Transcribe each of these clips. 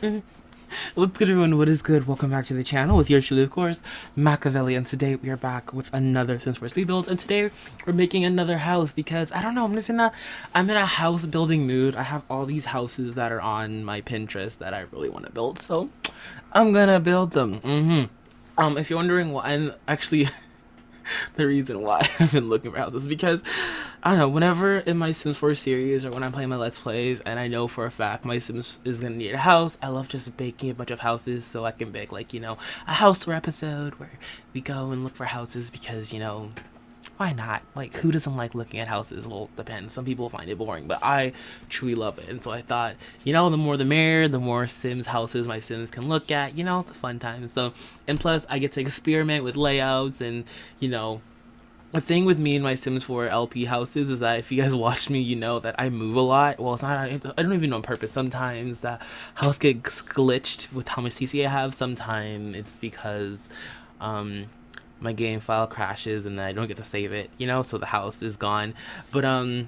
What's good, everyone? What is good? Welcome back to the channel with yours truly, of course, Machiavelli, and today we are back with another Sims 4 speed builds, and today we're making another house because I don't know, I'm in a house building mood. I have all these houses that are on my Pinterest that I really want to build, so I'm gonna build them. If you're wondering why, I'm actually the reason why I've been looking for houses because I don't know, whenever in my Sims 4 series or when I'm playing my Let's Plays and I know for a fact my Sims is gonna need a house, I love just baking a bunch of houses so I can make, like, a house tour episode where we go and look for houses because, why not? Like, who doesn't like looking at houses? Well, it depends. Some people find it boring, but I truly love it. And so I thought, the more the merrier, the more Sims houses my Sims can look at, the fun times. So, and plus, I get to experiment with layouts and, the thing with me and my Sims 4 LP houses is that if you guys watch me, you know that I move a lot. Well, it's not, I don't even know on purpose. Sometimes that house gets glitched with how much CC I have. Sometimes it's because, my game file crashes and then I don't get to save it, so the house is gone. But a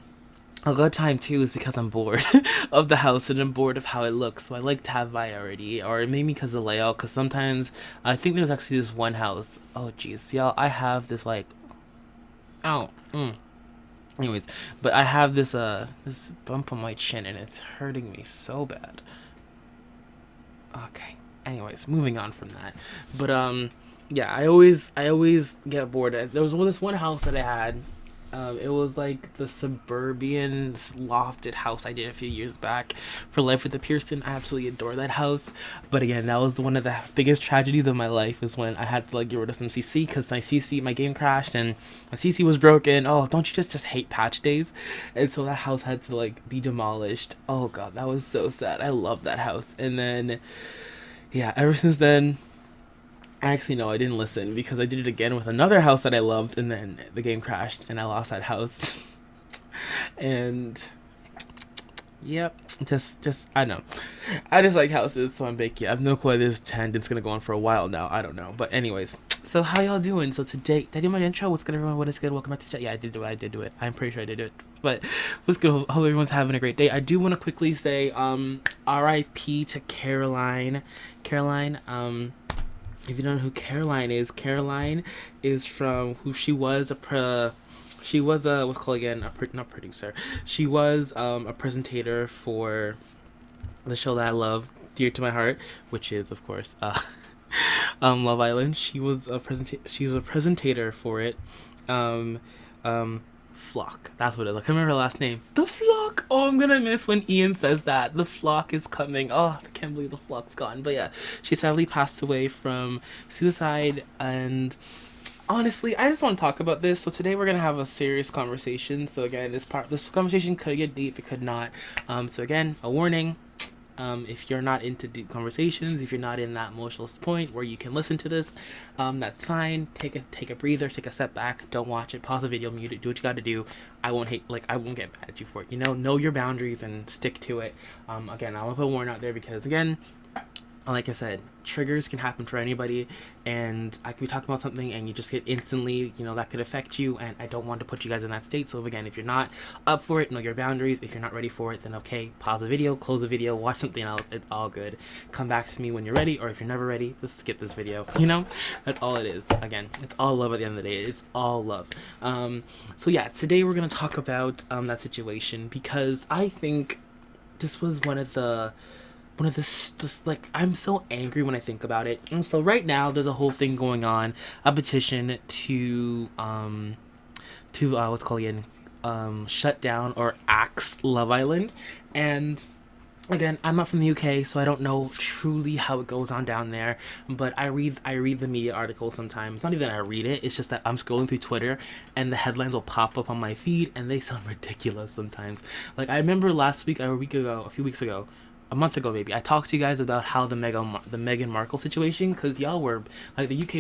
good time too is because I'm bored of the house and I'm bored of how it looks, so I like to have variety, or maybe because of the layout, because sometimes I think there's actually this one house, oh jeez, y'all, I have this like, anyways, but I have this this bump on my chin and it's hurting me so bad. Okay, anyways, moving on from that. But yeah, I always get bored. There was this one house that I had. It was like the suburban lofted house I did a few years back for Life with the Pearson. I absolutely adore that house. But again, that was one of the biggest tragedies of my life, is when I had to get rid of some CC because my game crashed and my CC was broken. Oh, don't you just hate patch days? And so that house had to be demolished. Oh god, that was so sad. I love that house. And then, yeah, ever since then, actually, no, I didn't listen because I did it again with another house that I loved, and then the game crashed and I lost that house. And yep, just I know, I just like houses, so I'm baking. I have no clue why this tangent's gonna go on for a while now. I don't know, but anyways, so how y'all doing? So today, did I do my intro? What's good, everyone? What is good? Welcome back to the chat. Yeah, I did do it. I'm pretty sure I did it. But what's good? Hope everyone's having a great day. I do want to quickly say R.I.P. to Caroline. If you don't know who Caroline is from who she was what's called again, not producer. She was a presentator for the show that I love dear to my heart, which is of course Love Island. She was a presentator for it. Flock. That's what it is. I can't remember her last name. The Flock. Oh, I'm gonna miss when Ian says that. The Flock is coming. Oh, I can't believe the Flock's gone. But yeah, she sadly passed away from suicide. And honestly, I just want to talk about this. So today we're gonna have a serious conversation. So again, this conversation could get deep. It could not. So again, a warning. If you're not into deep conversations, if you're not in that emotional point where you can listen to this, that's fine. Take a breather, take a step back, don't watch it, pause the video, mute it, do what you gotta do. I won't get mad at you for it. Know your boundaries and stick to it. Again, I'll put a warning out there because, again, like I said, triggers can happen for anybody, and I could be talking about something and you just get instantly, that could affect you, and I don't want to put you guys in that state. So again, if you're not up for it, know your boundaries. If you're not ready for it, then okay, pause the video, close the video, watch something else. It's all good. Come back to me when you're ready, or if you're never ready, just skip this video. That's all it is. Again, it's all love at the end of the day. It's all love. So yeah, today we're gonna talk about that situation because I think this was one of this I'm so angry when I think about it. And so right now there's a whole thing going on, a petition to what's called again, shut down or axe Love Island. And again, I'm not from the UK, so I don't know truly how it goes on down there, but I read the media articles sometimes. It's not even that I read it, it's just that I'm scrolling through Twitter and the headlines will pop up on my feed and they sound ridiculous sometimes. Like, I remember last week, or a few weeks ago, a month ago maybe, I talked to you guys about how the Meghan Markle situation, because y'all were like, the UK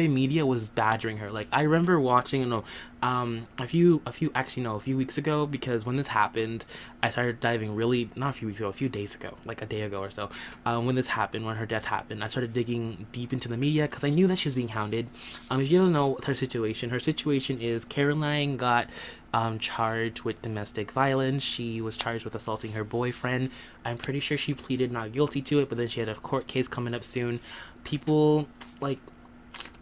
media was badgering her. Like, I remember watching a few weeks ago, because when this happened, I started diving really, not a few weeks ago, a few days ago, like a day ago or so. When this happened, when her death happened, I started digging deep into the media because I knew that she was being hounded. If you don't know her situation is Caroline got charged with domestic violence. She was charged with assaulting her boyfriend. I'm pretty sure she pleaded not guilty to it, but then she had a court case coming up soon. People, like,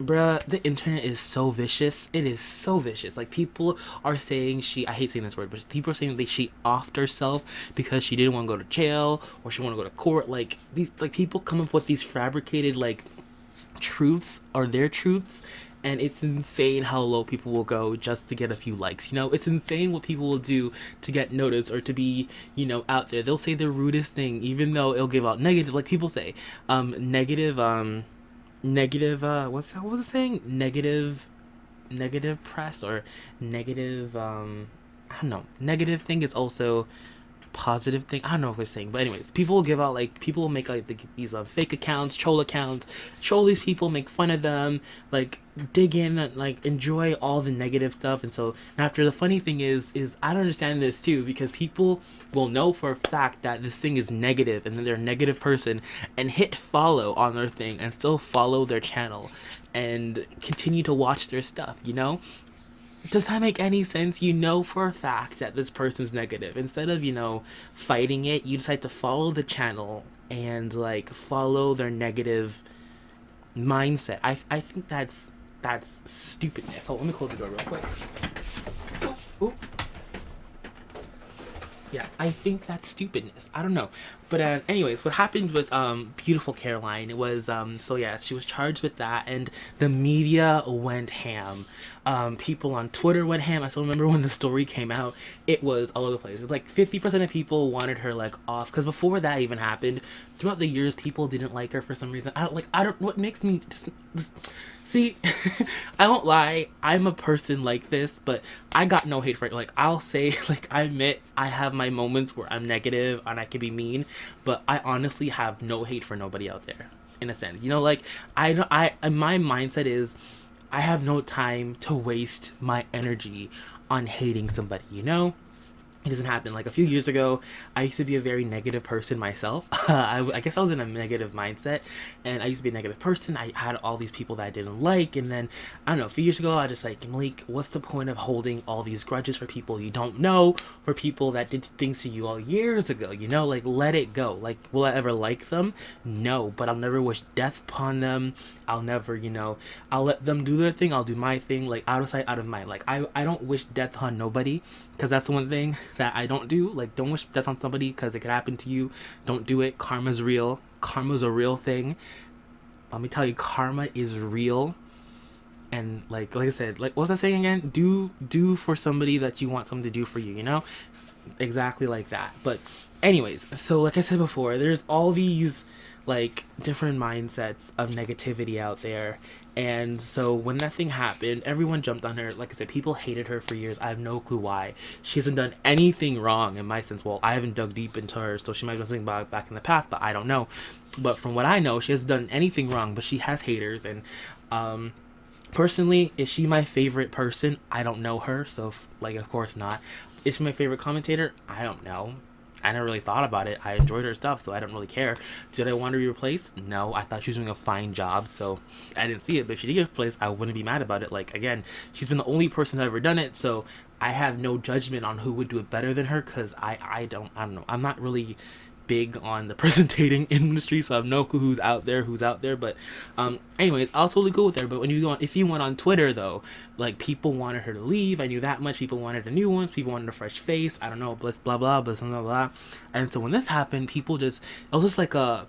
bruh, the internet is so vicious. It is so vicious. Like, people are saying I hate saying this word, but people are saying that she offed herself because she didn't want to go to jail or she want to go to court. Like, these, like, people come up with these fabricated, like, truths or their truths, and it's insane how low people will go just to get a few likes. You know, it's insane what people will do to get noticed or to be, you know, out there. They'll say the rudest thing, even though it'll give out negative, like people say, negative what was it saying, negative press, or negative I don't know, negative thing is also positive thing. I don't know what we're saying, but anyways, people will give out, like, people will make like these fake accounts, troll these people, make fun of them, like dig in and like enjoy all the negative stuff. And so after, the funny thing is I don't understand this too, because people will know for a fact that this thing is negative and then they're a negative person and hit follow on their thing and still follow their channel and continue to watch their stuff, you know? Does that make any sense? You know for a fact that this person's negative. Instead of, you know, fighting it, you decide to follow the channel and like follow their negative mindset. I think that's stupidness. So let me close the door real quick. Ooh. Yeah, I think that's stupidness. I don't know. But anyways, what happened with beautiful Caroline, it was so yeah, she was charged with that, and the media went ham. People on Twitter went ham. I still remember when the story came out, it was all over the place. It was like 50% of people wanted her like off, because before that even happened, throughout the years, people didn't like her for some reason. I don't what makes me just see, I won't lie, I'm a person like this, but I got no hate for it. Like, I'll say, like, I admit I have my moments where I'm negative and I can be mean, but I honestly have no hate for nobody out there, in a sense. You know, like, my mindset is I have no time to waste my energy on hating somebody, you know? It doesn't happen. Like, a few years ago, I used to be a very negative person myself. I guess I was in a negative mindset, and I used to be a negative person. I had all these people that I didn't like, and then, I don't know, a few years ago, I just like, Malik, what's the point of holding all these grudges for people you don't know, for people that did things to you all years ago, you know? Like, let it go. Like, will I ever like them? No, but I'll never wish death upon them. I'll never, you know, I'll let them do their thing, I'll do my thing, like, out of sight, out of mind. Like, I don't wish death on nobody, because that's the one thing that I don't do. Like, don't wish death on somebody, because it could happen to you. Don't do it. Karma's real. Karma's a real thing. Let me tell you, karma is real. And like I said, like, what's that saying again? Do for somebody that you want someone to do for you, you know? Exactly like that. But anyways, so like I said before, there's all these like different mindsets of negativity out there. And so when that thing happened, everyone jumped on her. Like I said, people hated her for years. I have no clue why. She hasn't done anything wrong in my sense. Well, I haven't dug deep into her, so she might have done something back in the past, but I don't know. But from what I know, she hasn't done anything wrong, but she has haters. And personally, is she my favorite person? I don't know her, so like, of course not. Is she my favorite commentator? I don't know. I never really thought about it. I enjoyed her stuff, so I don't really care. Did I want to be replaced? No. I thought she was doing a fine job, so I didn't see it. But if she did get replaced, I wouldn't be mad about it. Like, again, she's been the only person to ever done it, so I have no judgment on who would do it better than her, because I don't know. I'm not really big on the presentating industry, so I have no clue who's out there. But anyways, I was totally cool with her. But when you go on, if you went on Twitter though, like, people wanted her to leave. I knew that much. People wanted a new one. People wanted a fresh face. I don't know, blah blah blah blah blah blah. And so when this happened, people just, it was just like a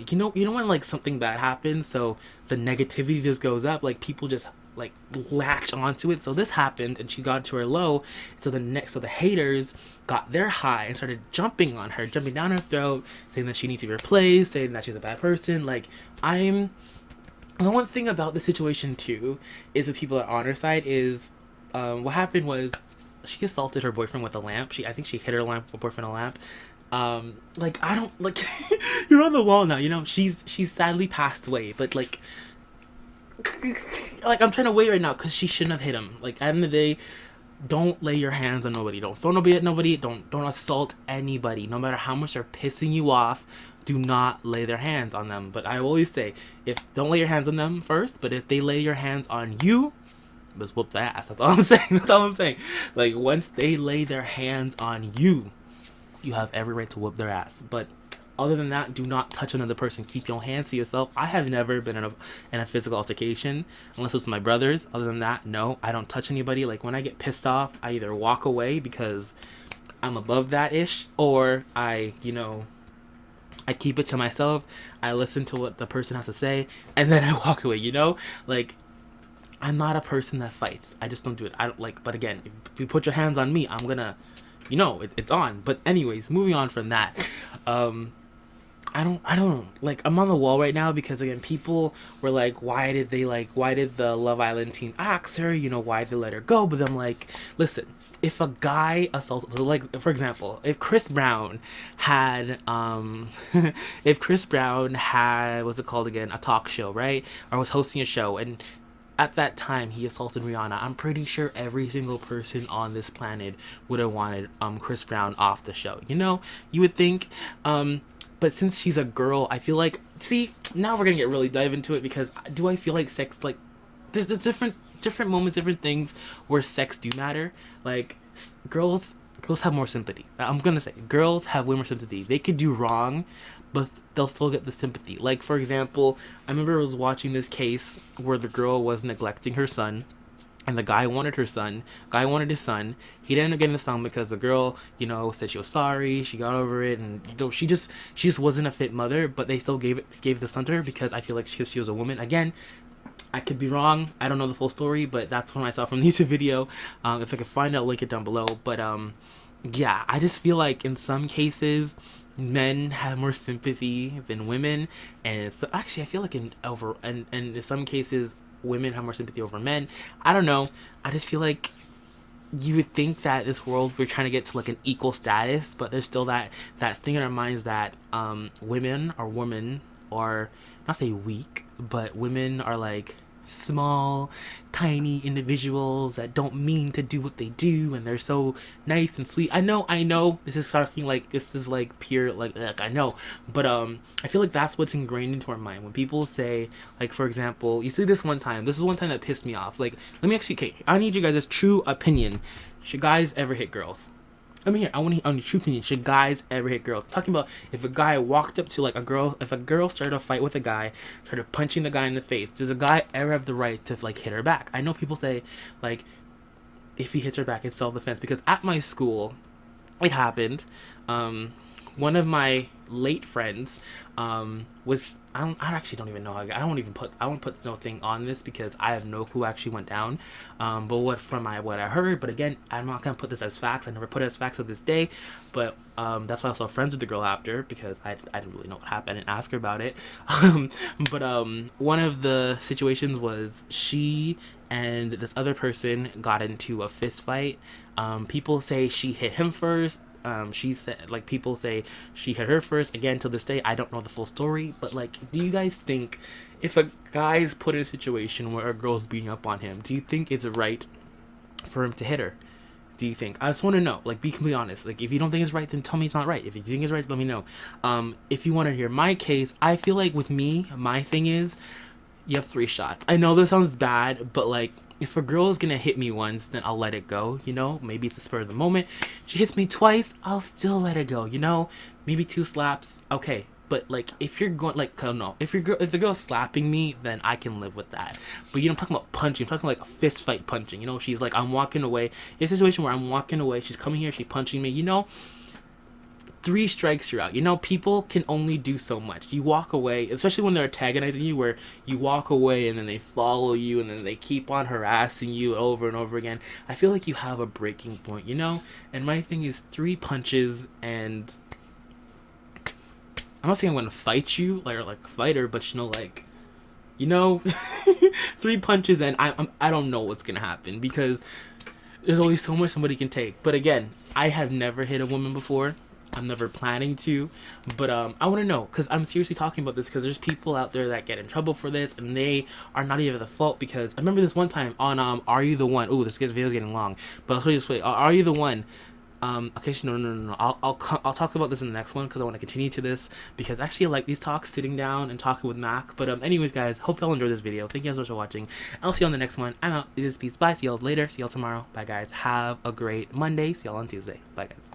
you know when like something bad happens, so the negativity just goes up. Like, people just like latch onto it. So this happened, and she got to her low. So the haters got their high and started jumping on her, jumping down her throat, saying that she needs to be replaced, saying that she's a bad person. Like, the one thing about the situation too is the people that are on her side is what happened was she assaulted her boyfriend with a lamp. I think she hit her boyfriend a lamp. Like, I don't, like, you're on the wall now, you know, she's sadly passed away, but like, like I'm trying to wait right now because she shouldn't have hit him. Like at the end of the day, don't lay your hands on nobody. Don't throw nobody at nobody. Don't assault anybody. No matter how much they're pissing you off, do not lay their hands on them. But I always say, if don't lay your hands on them first, but if they lay your hands on you, just whoop their ass. That's all I'm saying. That's all I'm saying. Like once they lay their hands on you, you have every right to whoop their ass. But other than that, do not touch another person. Keep your hands to yourself. I have never been in a physical altercation unless it was with my brothers. Other than that, no, I don't touch anybody. Like when I get pissed off, I either walk away because I'm above that ish, or I keep it to myself. I listen to what the person has to say, and then I walk away. Like I'm not a person that fights. I just don't do it. I don't like. But again, if you put your hands on me, I'm gonna, it's on. But anyways, moving on from that. I don't like, I'm on the wall right now because again, people were like, why did the Love Island team axe her, why did they let her go? But I'm like, listen, if a guy assaulted, so like for example, if Chris Brown had what's it called again, a talk show, right, or was hosting a show, and at that time he assaulted Rihanna, I'm pretty sure every single person on this planet would have wanted Chris Brown off the show. You would think. But since she's a girl, I feel like, see, now we're gonna get really dive into it, because do I feel like sex, like, there's different moments, different things where sex do matter. Like girls have more sympathy. I'm gonna say girls have way more sympathy. They could do wrong, but they'll still get the sympathy. Like for example, I remember I was watching this case where the girl was neglecting her son, and the guy wanted his son. He didn't end up getting the son because the girl, said she was sorry. She got over it, and she just wasn't a fit mother. But they still gave the son to her because I feel like she was a woman. Again, I could be wrong. I don't know the full story, but that's what I saw from the YouTube video. If I can find it, I'll link it down below. But yeah, I just feel like in some cases, men have more sympathy than women, and actually I feel like in some cases, women have more sympathy over men. I don't know. I just feel like you would think that this world we're trying to get to like an equal status, but there's still that thing in our minds that women are not say weak, but women are like small, tiny individuals that don't mean to do what they do, and they're so nice and sweet. I know this is talking like this is like pure like ugh, I know, but I feel like that's what's ingrained into our mind when people say, like for example, you see this is one time that pissed me off. Like let me actually, okay, I need you guys' true opinion. Should guys ever hit girls? Let me hear. I want to hear on your true opinion. Should guys ever hit girls? I'm talking about if a guy walked up to like a girl, if a girl started a fight with a guy, started punching the guy in the face, does a guy ever have the right to like hit her back? I know people say like if he hits her back, it's self-defense, because at my school, it happened. One of my late friends was I actually don't even know. I won't put no thing on this because I have no clue who actually went down. But what I heard. But again, I'm not gonna put this as facts. I never put it as facts to this day. But that's why I was so friends with the girl after, because I didn't really know what happened and ask her about it. But one of the situations was she and this other person got into a fist fight. People say she hit him first. She said, like, people say she hit her first. Again, to this day, I don't know the full story, but like, do you guys think if a guy's put in a situation where a girl's beating up on him, do you think it's right for him to hit her? Do you think? I just want to know, like, be completely honest. Like, if you don't think it's right, then tell me it's not right. If you think it's right, let me know. If you want to hear my case, I feel like with me, my thing is, you have 3 shots. I know this sounds bad, but like, if a girl is gonna hit me once, then I'll let it go, maybe it's the spur of the moment. She hits me twice, I'll still let it go, maybe 2 slaps, okay. But like, if you're going like, no, if the girl's slapping me, then I can live with that. But I'm talking about punching. I'm talking like a fist fight punching. She's like, I'm walking away. It's a situation where I'm walking away. She's coming here. She's punching me. 3 strikes, you're out. People can only do so much. You walk away, especially when they're antagonizing you, where you walk away and then they follow you and then they keep on harassing you over and over again. I feel like you have a breaking point, And my thing is 3 punches, and I'm not saying I'm gonna fight you like a fighter, but 3 punches and I don't know what's gonna happen, because there's only so much somebody can take. But again, I have never hit a woman before. I'm never planning to, but I want to know, because I'm seriously talking about this, because there's people out there that get in trouble for this and they are not even the fault. Because I remember this one time on Are You the One? Oh, this video's getting long, but I'll show you this way. Are You the One? Okay, no. I'll talk about this in the next one, because I want to continue to this, because actually I like these talks, sitting down and talking with Mac. But anyways, guys, hope y'all enjoyed this video. Thank you guys so much for watching. I'll see you on the next one. I'm out. This is peace. Bye. See y'all later. See y'all tomorrow. Bye, guys. Have a great Monday. See y'all on Tuesday. Bye, guys.